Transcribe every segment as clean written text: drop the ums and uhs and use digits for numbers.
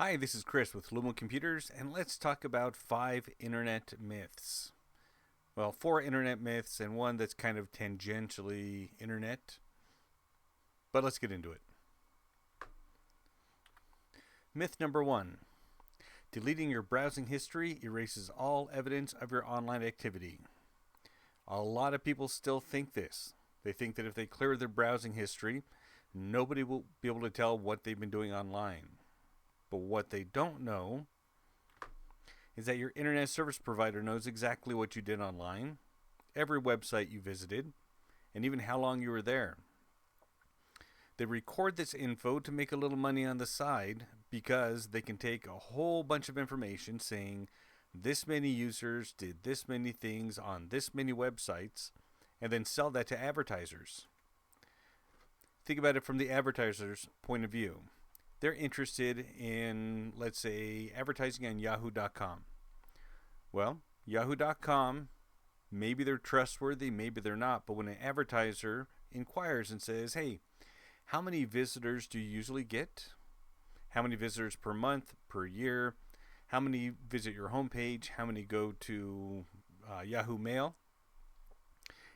Hi, this is Chris with Lumo Computers, and let's talk about 5 internet myths. Well, 4 internet myths and one that's kind of tangentially internet, but let's get into it. Myth number 1: deleting your browsing history erases all evidence of your online activity. A lot of people still think this. They think that if they clear their browsing history, nobody will be able to tell what they've been doing online. But what they don't know is that your internet service provider knows exactly what you did online, every website you visited, and even how long you were there. They record this info to make a little money on the side because they can take a whole bunch of information saying this many users did this many things on this many websites and then sell that to advertisers. Think about it from the advertiser's point of view. They're interested in, let's say, advertising on yahoo.com. Well, yahoo.com, maybe they're trustworthy, maybe they're not, but when an advertiser inquires and says, hey, how many visitors do you usually get? How many visitors per month, per year? How many visit your homepage? How many go to Yahoo Mail?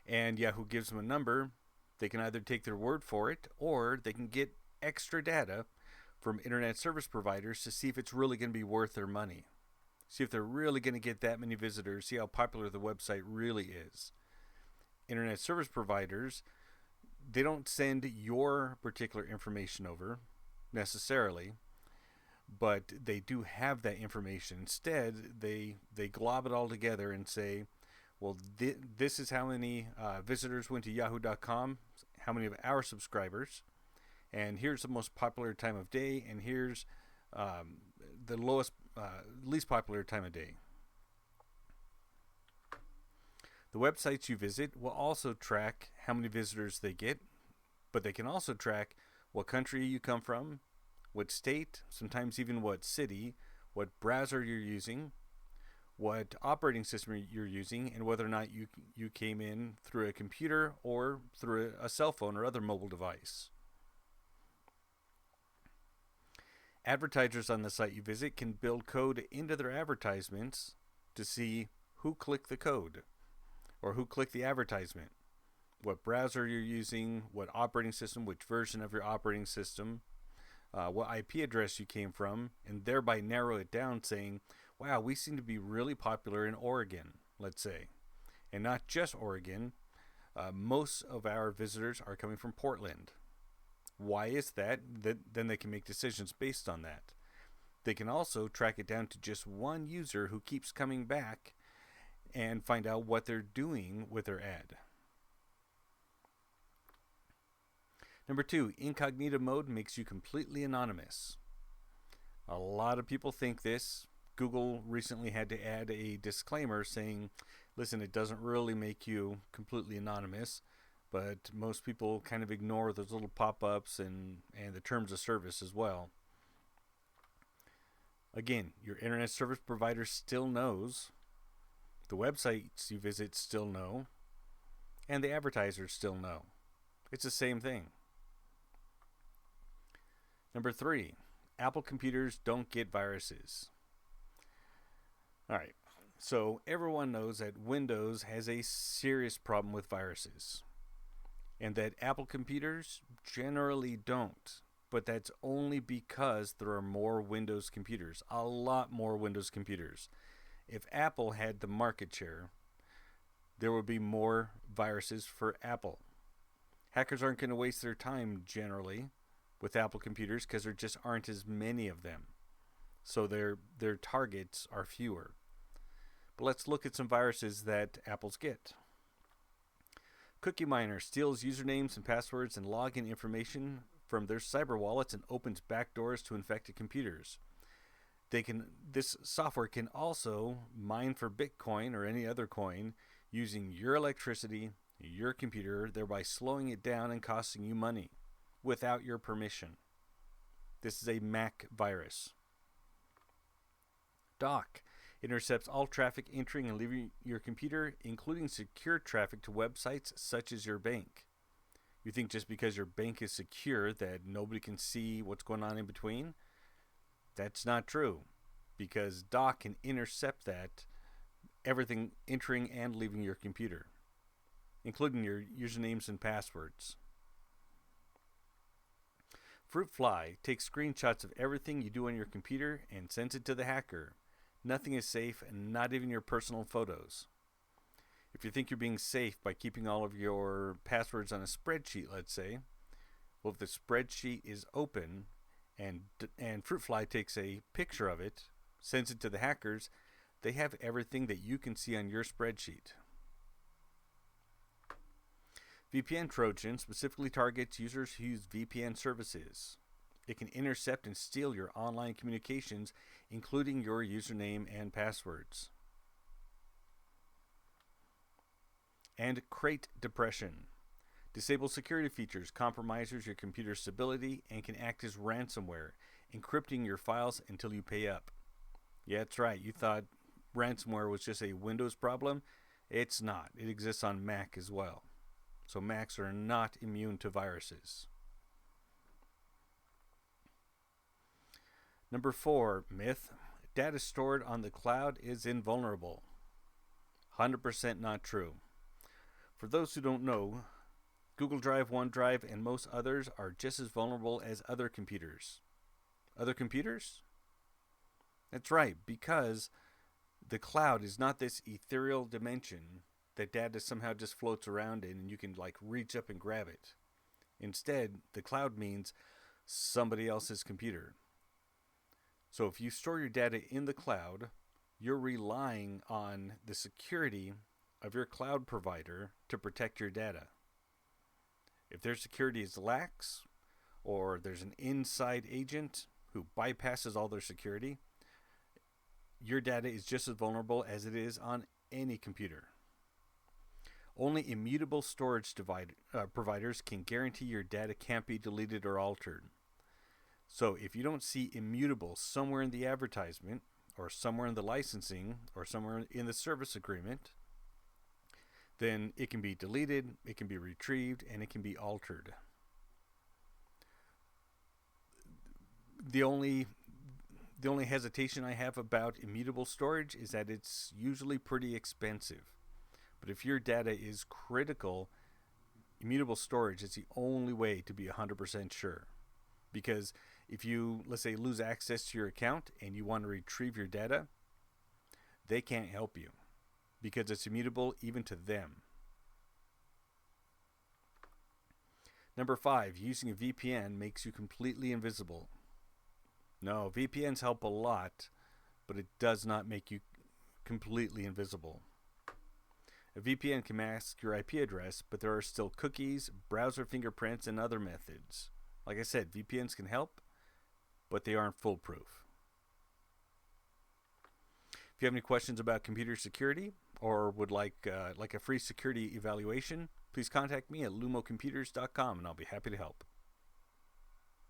And Yahoo gives them a number. They can either take their word for it or they can get extra data from internet service providers to see if it's really going to be worth their money. See if they're really going to get that many visitors, see how popular the website really is. Internet service providers, they don't send your particular information over necessarily, but they do have that information. Instead, they glob it all together and say, well, this is how many visitors went to yahoo.com, how many of our subscribers, and here's the most popular time of day, and here's the least popular time of day. The websites you visit will also track how many visitors they get, but they can also track what country you come from, what state, sometimes even what city, what browser you're using, what operating system you're using, and whether or not you came in through a computer or through a cell phone or other mobile device. Advertisers on the site you visit can build code into their advertisements to see who clicked the code or who clicked the advertisement, what browser you're using, what operating system, which version of your operating system, what IP address you came from, and thereby narrow it down saying, wow, we seem to be really popular in Oregon, let's say. And not just Oregon, most of our visitors are coming from Portland. Why is that? Then they can make decisions based on that. They can also track it down to just one user who keeps coming back and find out what they're doing with their ad. Number 2, incognito mode makes you completely anonymous. A lot of people think this. Google recently had to add a disclaimer saying, listen, it doesn't really make you completely anonymous, but most people kind of ignore those little pop-ups and the terms of service as well. Again, your internet service provider still knows, the websites you visit still know, and the advertisers still know. It's the same thing. Number 3, Apple computers don't get viruses. All right, so everyone knows that Windows has a serious problem with viruses, and that Apple computers generally don't. But that's only because there are more Windows computers, a lot more Windows computers. If Apple had the market share, there would be more viruses for Apple. Hackers aren't going to waste their time generally with Apple computers because there just aren't as many of them. So their targets are fewer. But let's look at some viruses that Apples get. Cookie Miner steals usernames and passwords and login information from their cyber wallets and opens backdoors to infected computers. This software can also mine for Bitcoin or any other coin using your electricity, your computer, thereby slowing it down and costing you money without your permission. This is a Mac virus. Doc intercepts all traffic entering and leaving your computer, including secure traffic to websites such as your bank. You think just because your bank is secure that nobody can see what's going on in between? That's not true, because Doc can intercept that, everything entering and leaving your computer, including your usernames and passwords. Fruitfly takes screenshots of everything you do on your computer and sends it to the hacker. Nothing is safe, and not even your personal photos. If you think you're being safe by keeping all of your passwords on a spreadsheet, let's say, well, if the spreadsheet is open and Fruitfly takes a picture of it, sends it to the hackers, they have everything that you can see on your spreadsheet. VPN Trojan specifically targets users who use VPN services. It can intercept and steal your online communications, including your username and passwords. And Crate Depression disables security features, compromises your computer's stability, and can act as ransomware, encrypting your files until you pay up. Yeah, that's right. You thought ransomware was just a Windows problem. It's not. It exists on Mac as well. So Macs are not immune to viruses. Number 4 myth: data stored on the cloud is invulnerable. 100% not true. For those who don't know, Google Drive, OneDrive, and most others are just as vulnerable as other computers. Other computers? That's right, because the cloud is not this ethereal dimension that data somehow just floats around in and you can like reach up and grab it. Instead, the cloud means somebody else's computer. So if you store your data in the cloud, you're relying on the security of your cloud provider to protect your data. If their security is lax, or there's an inside agent who bypasses all their security, your data is just as vulnerable as it is on any computer. Only immutable storage providers can guarantee your data can't be deleted or altered. So if you don't see immutable somewhere in the advertisement, or somewhere in the licensing, or somewhere in the service agreement, then it can be deleted, it can be retrieved, and it can be altered. The only hesitation I have about immutable storage is that it's usually pretty expensive. But if your data is critical, immutable storage is the only way to be 100% sure. Because if you, let's say, lose access to your account and you want to retrieve your data, they can't help you because it's immutable even to them. Number 5, using a VPN makes you completely invisible. No, VPNs help a lot, but it does not make you completely invisible. A VPN can mask your IP address, but there are still cookies, browser fingerprints, and other methods. Like I said, VPNs can help, but they aren't foolproof. If you have any questions about computer security or would like a free security evaluation, please contact me at lumocomputers.com and I'll be happy to help.